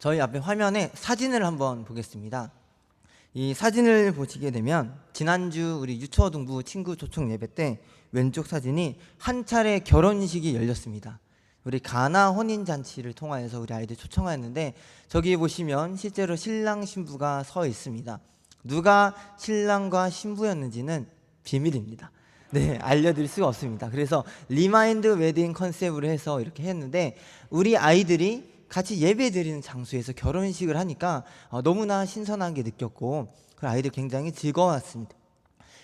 저희 앞에 화면에 사진을 한번 보겠습니다. 이 사진을 보시게 되면 지난주 우리 유초등부 친구 초청 예배 때 왼쪽 사진이 한 차례 결혼식이 열렸습니다. 우리 가나 혼인잔치를 통하여서 우리 아이들 초청하였는데, 저기 보시면 실제로 신랑 신부가 서 있습니다. 누가 신랑과 신부였는지는 비밀입니다. 네, 알려드릴 수가 없습니다. 그래서 리마인드 웨딩 컨셉으로 해서 이렇게 했는데, 우리 아이들이 같이 예배 드리는 장소에서 결혼식을 하니까 너무나 신선하게 느꼈고, 그 아이들 굉장히 즐거웠습니다.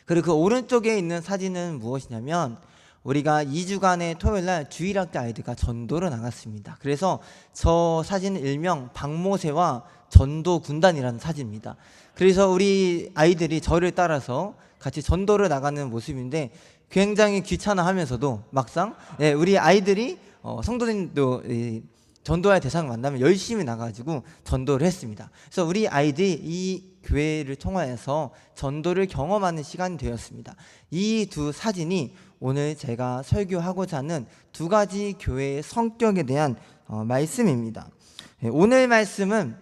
그리고 그 오른쪽에 있는 사진은 무엇이냐면, 우리가 2주간의 토요일날 주일학교 아이들과 전도를 나갔습니다. 그래서 저 사진은 일명 박모세와 전도 군단이라는 사진입니다. 그래서 우리 아이들이 저를 따라서 같이 전도를 나가는 모습인데, 굉장히 귀찮아하면서도 막상 우리 아이들이 성도님도 전도할 대상을 만나면 열심히 나가지고 전도를 했습니다. 그래서 우리 아이들이 이 교회를 통하여서 전도를 경험하는 시간이 되었습니다. 이 두 사진이 오늘 제가 설교하고자 하는 두 가지 교회의 성격에 대한 말씀입니다. 오늘 말씀은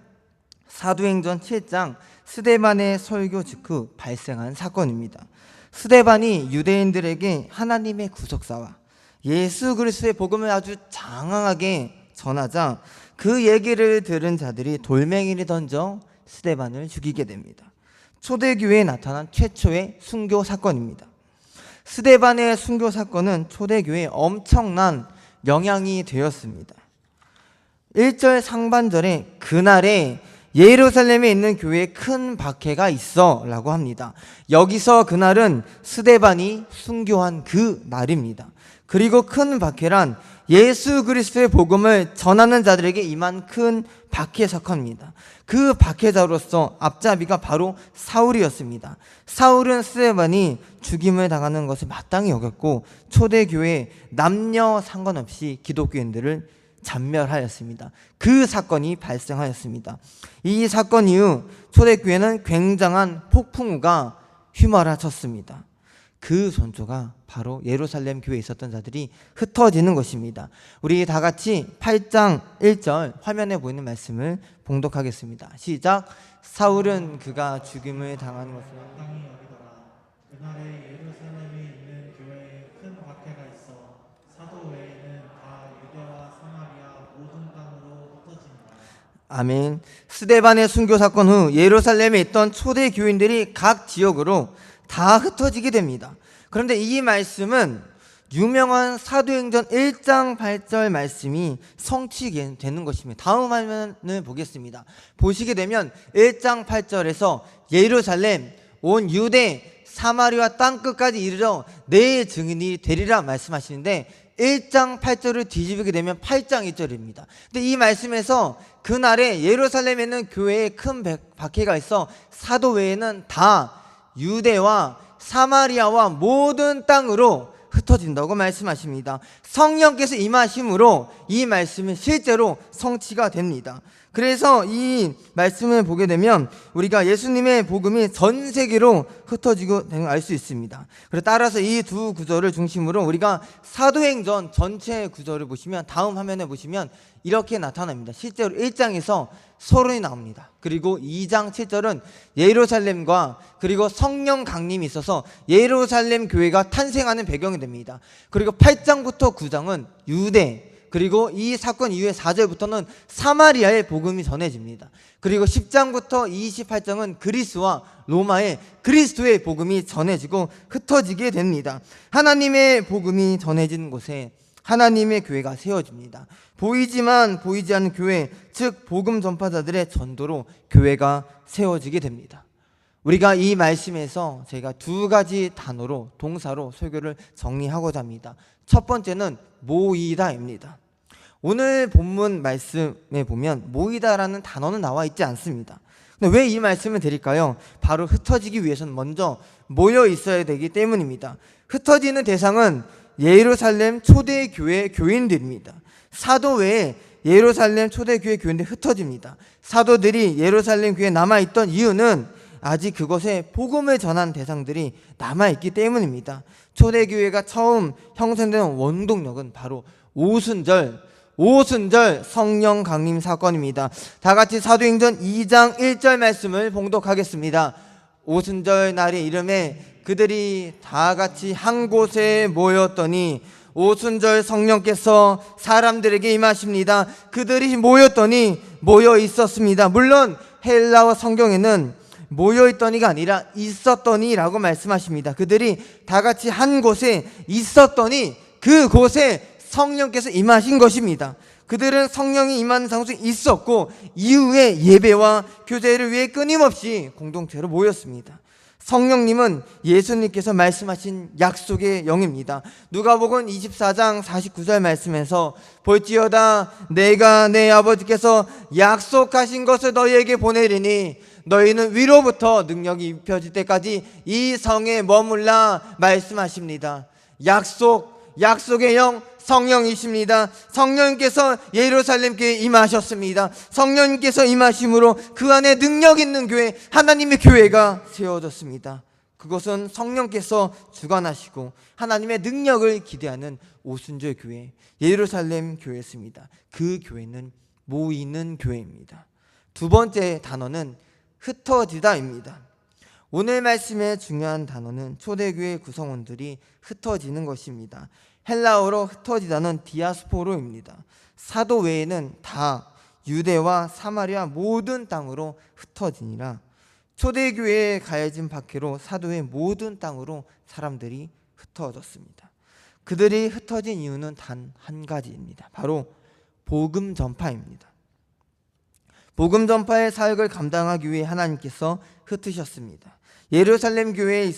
사도행전 7장 스데반의 설교 직후 발생한 사건입니다. 스데반이 유대인들에게 하나님의 구속사와 예수 그리스도의 복음을 아주 장황하게 전하자 그 얘기를 들은 자들이 돌멩이를 던져 스데반을 죽이게 됩니다. 초대교회에 나타난 최초의 순교 사건입니다. 스데반의 순교 사건은 초대교회에 엄청난 영향이 되었습니다. 1절 상반절에 그날에 예루살렘에 있는 교회에 큰 박해가 있어 라고 합니다. 여기서 그날은 스데반이 순교한 그 날입니다. 그리고 큰 박해란 예수 그리스도의 복음을 전하는 자들에게 임한 큰 박해 사건입니다. 그 박해자로서 앞잡이가 바로 사울이었습니다. 사울은 스데반이 죽임을 당하는 것을 마땅히 여겼고, 초대교회 남녀 상관없이 기독교인들을 잔멸하였습니다. 그 사건이 발생하였습니다. 이 사건 이후 초대교회는 굉장한 폭풍우가 휘몰아쳤습니다. 그 전조가 바로 예루살렘 교회에 있었던 자들이 흩어지는 것입니다. 우리 다 같이 8장 1절 화면에 보이는 말씀을 봉독하겠습니다. 시작. 사울은 그가 죽임을 당하는 것을 마땅히 여기더라. 그날에 예루살렘에 있는 교회에 큰 박해가 있어 사도 외에는 다 유대와 사마리아 모든 땅으로 흩어진다. 아멘. 스데반의 순교 사건 후 예루살렘에 있던 초대 교인들이 각 지역으로 다 흩어지게 됩니다. 그런데 이 말씀은 유명한 사도행전 1장 8절 말씀이 성취되는 것입니다. 다음 화면을 보겠습니다. 보시게 되면 1장 8절에서 예루살렘, 온 유대, 사마리아 땅끝까지 이르러 내 증인이 되리라 말씀하시는데, 1장 8절을 뒤집게 되면 8장 1절입니다. 근데 이 말씀에서 그날에 예루살렘에 있는 교회에 큰 박해가 있어 사도 외에는 다 유대와 사마리아와 모든 땅으로 흩어진다고 말씀하십니다. 성령께서 임하심으로 이 말씀은 실제로 성취가 됩니다. 그래서 이 말씀을 보게 되면 우리가 예수님의 복음이 전 세계로 흩어지고 되는 걸 알 수 있습니다. 그래서 따라서 이 두 구절을 중심으로 우리가 사도행전 전체 구절을 보시면, 다음 화면에 보시면 이렇게 나타납니다. 실제로 1장에서 서론이 나옵니다. 그리고 2장 7절은 예루살렘과 그리고 성령 강림이 있어서 예루살렘 교회가 탄생하는 배경이 됩니다. 그리고 8장부터 9장은 유대, 그리고 이 사건 이후에 4절부터는 사마리아의 복음이 전해집니다. 그리고 10장부터 28장은 그리스와 로마의 그리스도의 복음이 전해지고 흩어지게 됩니다. 하나님의 복음이 전해지는 곳에 하나님의 교회가 세워집니다. 보이지만 보이지 않는 교회, 즉 복음 전파자들의 전도로 교회가 세워지게 됩니다. 우리가 이 말씀에서 제가 두 가지 단어로, 동사로 설교를 정리하고자 합니다. 첫 번째는 모이다입니다. 오늘 본문 말씀에 보면 모이다라는 단어는 나와 있지 않습니다. 근데 왜 이 말씀을 드릴까요? 바로 흩어지기 위해서는 먼저 모여 있어야 되기 때문입니다. 흩어지는 대상은 예루살렘 초대교회 교인들입니다. 사도 외에 예루살렘 초대교회 교인들이 흩어집니다. 사도들이 예루살렘 교회에 남아있던 이유는 아직 그곳에 복음을 전한 대상들이 남아있기 때문입니다. 초대교회가 처음 형성된 원동력은 바로 오순절, 오순절 성령 강림 사건입니다. 다 같이 사도행전 2장 1절 말씀을 봉독하겠습니다. 오순절 날의 이름에 그들이 다 같이 한 곳에 모였더니 오순절 성령께서 사람들에게 임하십니다. 그들이 모였더니 모여 있었습니다. 물론 헬라어 성경에는 모여 있더니가 아니라 있었더니라고 말씀하십니다. 그들이 다 같이 한 곳에 있었더니 그곳에 성령께서 임하신 것입니다. 그들은 성령이 임하는 장소에 있었고 이후에 예배와 교제를 위해 끊임없이 공동체로 모였습니다. 성령님은 예수님께서 말씀하신 약속의 영입니다. 누가복음 24장 49절 말씀에서 볼지어다 내가 내 아버지께서 약속하신 것을 너희에게 보내리니 너희는 위로부터 능력이 입혀질 때까지 이 성에 머물라 말씀하십니다. 약속의 영 성령이십니다. 성령님께서 예루살렘 교회에 임하셨습니다. 성령님께서 임하심으로 그 안에 능력 있는 교회, 하나님의 교회가 세워졌습니다. 그것은 성령께서 주관하시고 하나님의 능력을 기대하는 오순절 교회, 예루살렘 교회였습니다. 그 교회는 모이는 교회입니다. 두 번째 단어는 흩어지다입니다. 오늘 말씀의 중요한 단어는 초대교회 구성원들이 흩어지는 것입니다. 헬라어로 흩어지다는 디아스포로입니다. 사도 외에는 다 유대와 사마리아 모든 땅으로 흩어지니라. 초대교회에 가해진 박해로 사도의 모든 땅으로 사람들이 흩어졌습니다. 그들이 흩어진 이유는 단 한 가지입니다. 바로 복음 전파입니다. 복음 전파의 사역을 감당하기 위해 하나님께서 흩으셨습니다. 예루살렘 교회에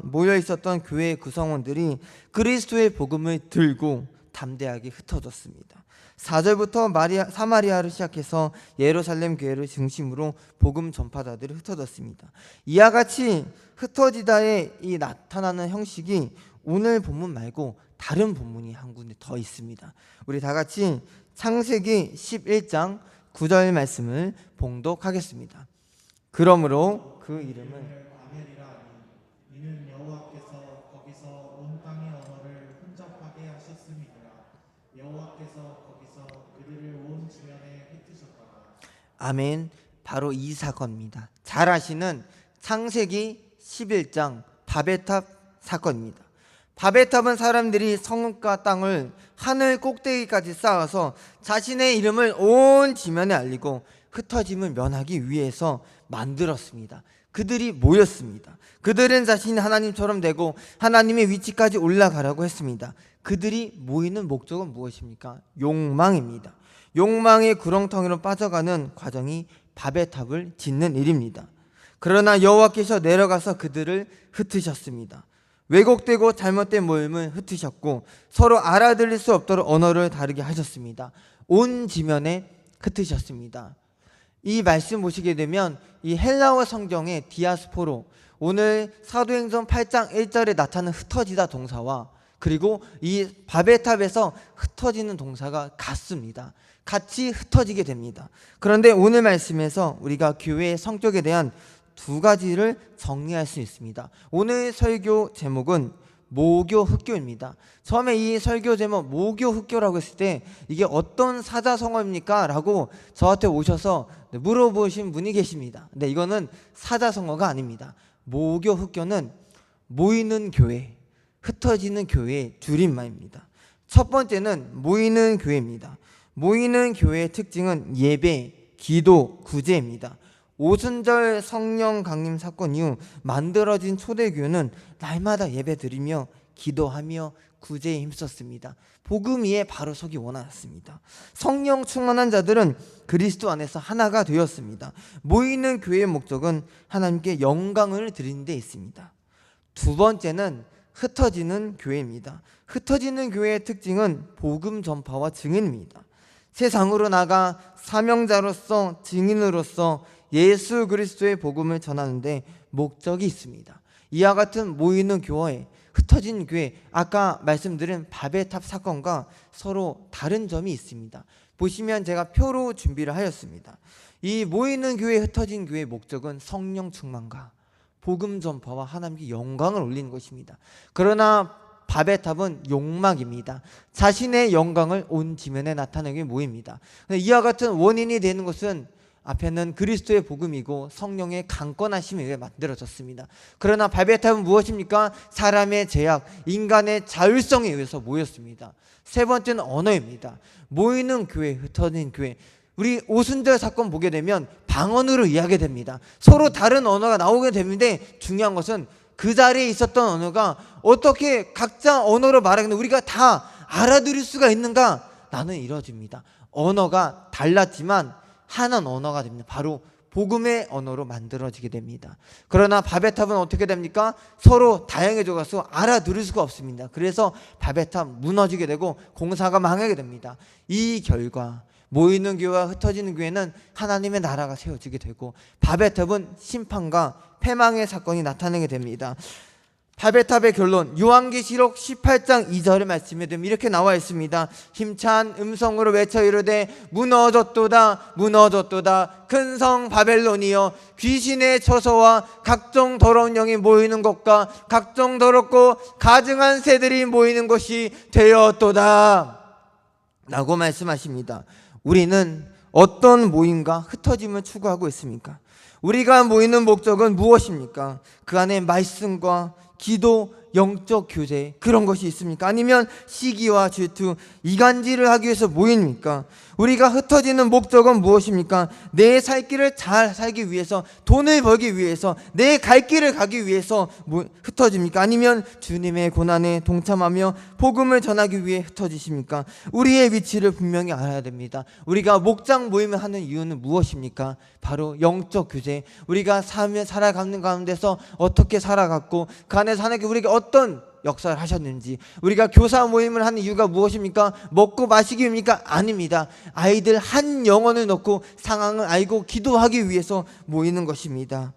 모여 있었던 교회 구성원들이 그리스도의 복음을 들고 담대하게 흩어졌습니다. 4절부터 사마리아를 시작해서 예루살렘 교회를 중심으로 복음 전파자들이 흩어졌습니다. 이와 같이 흩어지다에 이 나타나는 형식이 오늘 본문 말고 다른 본문이 한 군데 더 있습니다. 우리 다 같이 창세기 11장 9절 말씀을 봉독하겠습니다. 그러므로 그 이름을 아벨이라 하니 이는 여호와께서 거기서 온 땅의 언어를 혼잡하게 하셨음이니라. 여호와께서 거기서 그들을 온 지면에 흩으셨더라. 아멘. 바로 이 사건입니다. 잘 아시는 창세기 11장 바벨탑 사건입니다. 바벨탑은 사람들이 성읍과 땅을 하늘 꼭대기까지 쌓아서 자신의 이름을 온 지면에 알리고 흩어짐을 면하기 위해서 만들었습니다. 그들이 모였습니다. 그들은 자신이 하나님처럼 되고 하나님의 위치까지 올라가려고 했습니다. 그들이 모이는 목적은 무엇입니까? 욕망입니다. 욕망의 구렁텅이로 빠져가는 과정이 바벨탑을 짓는 일입니다. 그러나 여호와께서 내려가서 그들을 흩으셨습니다. 왜곡되고 잘못된 모임을 흩으셨고 서로 알아들을 수 없도록 언어를 다르게 하셨습니다. 온 지면에 흩으셨습니다. 이 말씀 보시게 되면 이 헬라어 성경의 디아스포로, 오늘 사도행전 8장 1절에 나타나는 흩어지다 동사와 그리고 이 바벨탑에서 흩어지는 동사가 같습니다. 같이 흩어지게 됩니다. 그런데 오늘 말씀에서 우리가 교회의 성격에 대한 두 가지를 정리할 수 있습니다. 오늘 설교 제목은 모교 흑교입니다. 처음에 이 설교 제목 모교 흑교라고 했을 때 이게 어떤 사자성어입니까? 라고 저한테 오셔서 물어보신 분이 계십니다. 근데 이거는 사자성어가 아닙니다. 모교 흑교는 모이는 교회, 흩어지는 교회의 줄임말입니다. 첫 번째는 모이는 교회입니다. 모이는 교회의 특징은 예배, 기도, 구제입니다. 오순절 성령 강림 사건 이후 만들어진 초대교회는 날마다 예배드리며 기도하며 구제에 힘썼습니다. 복음 위에 바로 서기 원하였습니다. 성령 충만한 자들은 그리스도 안에서 하나가 되었습니다. 모이는 교회의 목적은 하나님께 영광을 드리는 데 있습니다. 두 번째는 흩어지는 교회입니다. 흩어지는 교회의 특징은 복음 전파와 증인입니다. 세상으로 나가 사명자로서 증인으로서 예수 그리스도의 복음을 전하는데 목적이 있습니다. 이와 같은 모이는 교회, 흩어진 교회, 아까 말씀드린 바벨탑 사건과 서로 다른 점이 있습니다. 보시면 제가 표로 준비를 하였습니다. 이 모이는 교회, 흩어진 교회의 목적은 성령 충만과 복음 전파와 하나님께 영광을 올리는 것입니다. 그러나 밥의 탑은 욕망입니다. 자신의 영광을 온 지면에 나타내기 모입니다. 이와 같은 원인이 되는 것은 앞에는 그리스도의 복음이고 성령의 강권하심에 의해 만들어졌습니다. 그러나 밥의 탑은 무엇입니까? 사람의 제약, 인간의 자율성에 의해서 모였습니다. 세 번째는 언어입니다. 모이는 교회, 흩어진 교회. 우리 오순절 사건 보게 되면 방언으로 이야기하게 됩니다. 서로 다른 언어가 나오게 되는데 중요한 것은 그 자리에 있었던 언어가 어떻게 각자 언어로 말하는데 우리가 다 알아들을 수가 있는가? 나는 이루어집니다. 언어가 달랐지만 하나는 언어가 됩니다. 바로 복음의 언어로 만들어지게 됩니다. 그러나 밥의 탑은 어떻게 됩니까? 서로 다양해져서 알아들을 수가 없습니다. 그래서 밥의 탑 무너지게 되고 공사가 망하게 됩니다. 이 결과 모이는 교회와 흩어지는 교회는 하나님의 나라가 세워지게 되고 밥의 탑은 심판과 패망의 사건이 나타나게 됩니다. 밥의 탑의 결론, 요한계시록 18장 2절의 말씀에 되면 이렇게 나와 있습니다. 힘찬 음성으로 외쳐 이르되 무너졌도다 무너졌도다 큰 성 바벨론이여 귀신의 처소와 각종 더러운 영이 모이는 곳과 각종 더럽고 가증한 새들이 모이는 곳이 되었도다 라고 말씀하십니다. 우리는 어떤 모임과 흩어짐을 추구하고 있습니까? 우리가 모이는 목적은 무엇입니까? 그 안에 말씀과 기도, 영적 교제 그런 것이 있습니까? 아니면 시기와 질투, 이간질을 하기 위해서 모입니까? 우리가 흩어지는 목적은 무엇입니까? 내 살 길을 잘 살기 위해서, 돈을 벌기 위해서, 내 갈 길을 가기 위해서 흩어집니까? 아니면 주님의 고난에 동참하며 복음을 전하기 위해 흩어지십니까? 우리의 위치를 분명히 알아야 됩니다. 우리가 목장 모임을 하는 이유는 무엇입니까? 바로 영적 교제. 우리가 삶을 살아가는 가운데서 어떻게 살아갔고 그 안에 사는 게 우리가 어떤 역사를 하셨는지, 우리가 교사 모임을 하는 이유가 무엇입니까? 먹고 마시기입니까? 아닙니다. 아이들 한 영혼을 놓고 상황을 알고 기도하기 위해서 모이는 것입니다.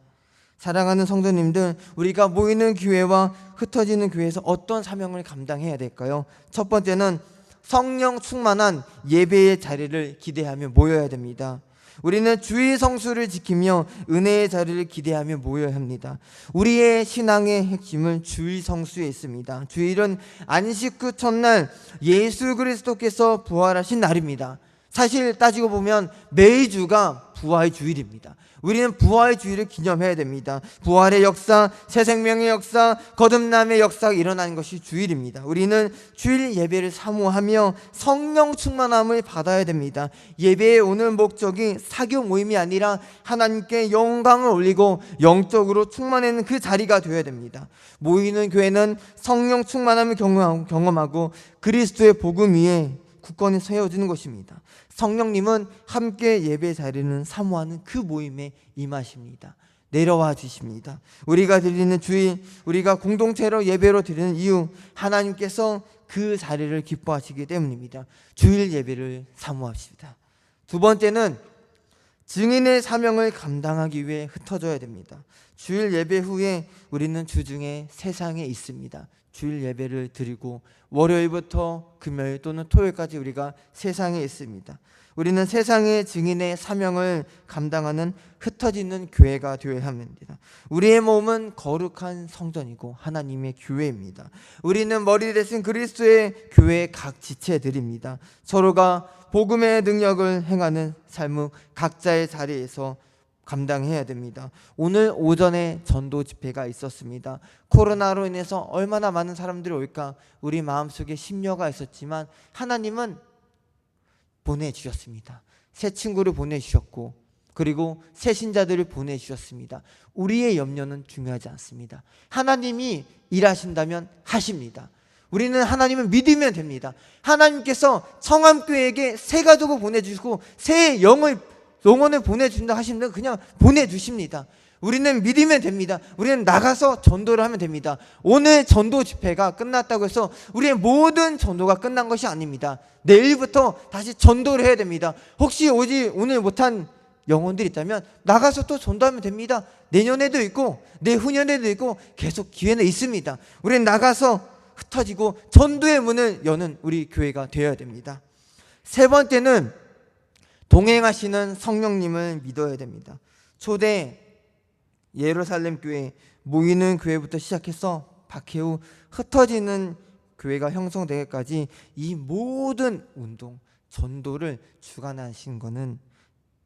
사랑하는 성도님들, 우리가 모이는 교회와 흩어지는 교회에서 어떤 사명을 감당해야 될까요? 첫 번째는 성령 충만한 예배의 자리를 기대하며 모여야 됩니다. 우리는 주일 성수를 지키며 은혜의 자리를 기대하며 모여야 합니다. 우리의 신앙의 핵심은 주일 성수에 있습니다. 주일은 안식 후 첫날 예수 그리스도께서 부활하신 날입니다. 사실 따지고 보면 매주가 부활 주일입니다. 우리는 부활 주일을 기념해야 됩니다. 부활의 역사, 새 생명의 역사, 거듭남의 역사가 일어나는 것이 주일입니다. 우리는 주일 예배를 사모하며 성령 충만함을 받아야 됩니다. 예배에 오는 목적이 사교 모임이 아니라 하나님께 영광을 올리고 영적으로 충만하는 그 자리가 되어야 됩니다. 모이는 교회는 성령 충만함을 경험하고 그리스도의 복음 위에 굳건히 세워지는 것입니다. 성령님은 함께 예배 자리는 사모하는 그 모임에 임하십니다. 내려와 주십니다. 우리가 드리는 주일, 우리가 공동체로 예배로 드리는 이유, 하나님께서 그 자리를 기뻐하시기 때문입니다. 주일 예배를 사모합시다. 두 번째는 증인의 사명을 감당하기 위해 흩어져야 됩니다. 주일 예배 후에 우리는 주중에 세상에 있습니다. 주일 예배를 드리고 월요일부터 금요일 또는 토요일까지 우리가 세상에 있습니다. 우리는 세상의 증인의 사명을 감당하는 흩어지는 교회가 되어야 합니다. 우리의 몸은 거룩한 성전이고 하나님의 교회입니다. 우리는 머리 대신 그리스도의 교회의 각 지체들입니다. 서로가 복음의 능력을 행하는 삶을 각자의 자리에서 감당해야 됩니다. 오늘 오전에 전도 집회가 있었습니다. 코로나로 인해서 얼마나 많은 사람들이 올까 우리 마음속에 심려가 있었지만 하나님은 보내주셨습니다. 새 친구를 보내주셨고 그리고 새 신자들을 보내주셨습니다. 우리의 염려는 중요하지 않습니다. 하나님이 일하신다면 하십니다. 우리는 하나님을 믿으면 됩니다. 하나님께서 청암교회에게 새 가족을 보내주시고 새 영혼을 보내준다 하시면 그냥 보내주십니다. 우리는 믿으면 됩니다. 우리는 나가서 전도를 하면 됩니다. 오늘 전도 집회가 끝났다고 해서 우리의 모든 전도가 끝난 것이 아닙니다. 내일부터 다시 전도를 해야 됩니다. 혹시 오늘 못한 영혼들이 있다면 나가서 또 전도하면 됩니다. 내년에도 있고 내후년에도 있고 계속 기회는 있습니다. 우리는 나가서 흩어지고 전도의 문을 여는 우리 교회가 되어야 됩니다. 세 번째는 동행하시는 성령님을 믿어야 됩니다. 초대 예루살렘 교회, 모이는 교회부터 시작해서 박해후 흩어지는 교회가 형성되기까지 이 모든 운동, 전도를 주관하신 것은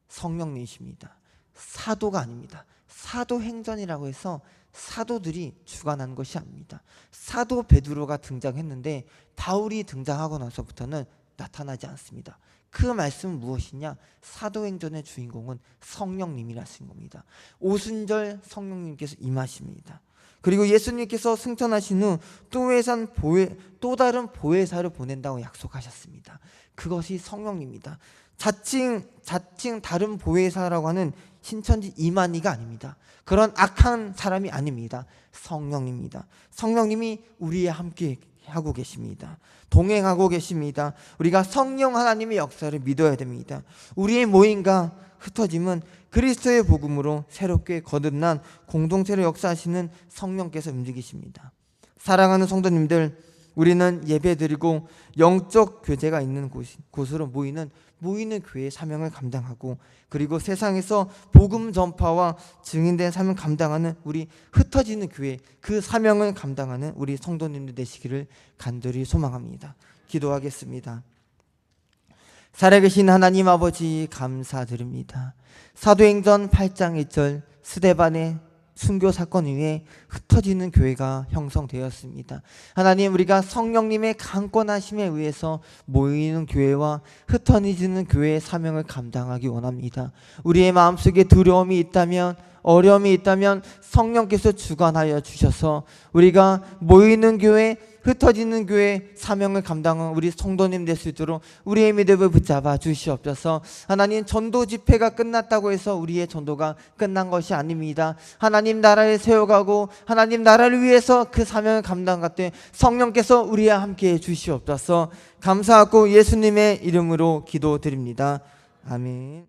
성령님이십니다. 사도가 아닙니다. 사도행전이라고 해서 사도들이 주관한 것이 아닙니다. 사도 베드로가 등장했는데 바울이 등장하고 나서부터는 나타나지 않습니다. 그 말씀은 무엇이냐? 사도행전의 주인공은 성령님이라신 겁니다. 오순절 성령님께서 임하십니다. 그리고 예수님께서 승천하신 후 또 다른 보혜사를 보낸다고 약속하셨습니다. 그것이 성령님입니다. 자칭 다른 보혜사라고 하는 신천지 이만희가 아닙니다. 그런 악한 사람이 아닙니다. 성령님입니다. 성령님이 우리와 함께 하고 계십니다. 동행하고 계십니다. 우리가 성령 하나님의 역사를 믿어야 됩니다. 우리의 모임과 흩어짐은 그리스도의 복음으로 새롭게 거듭난 공동체로 역사하시는 성령께서 움직이십니다. 사랑하는 성도님들, 우리는 예배드리고 영적 교제가 있는 곳으로 모이는 교회의 사명을 감당하고, 그리고 세상에서 복음 전파와 증인된 사명을 감당하는 우리 흩어지는 교회, 그 사명을 감당하는 우리 성도님들 되시기를 간절히 소망합니다. 기도하겠습니다. 살아계신 하나님 아버지, 감사드립니다. 사도행전 8장 1절 스데반의 순교 사건 이후에 흩어지는 교회가 형성되었습니다. 하나님, 우리가 성령님의 강권하심에 의해서 모이는 교회와 흩어지는 교회의 사명을 감당하기 원합니다. 우리의 마음속에 두려움이 있다면, 어려움이 있다면 성령께서 주관하여 주셔서 우리가 모이는 교회, 흩어지는 교회 사명을 감당한 우리 성도님 될 수 있도록 우리의 믿음을 붙잡아 주시옵소서. 하나님, 전도 집회가 끝났다고 해서 우리의 전도가 끝난 것이 아닙니다. 하나님 나라를 세워가고 하나님 나라를 위해서 그 사명을 감당할 때 성령께서 우리와 함께해 주시옵소서. 감사하고 예수님의 이름으로 기도드립니다. 아멘.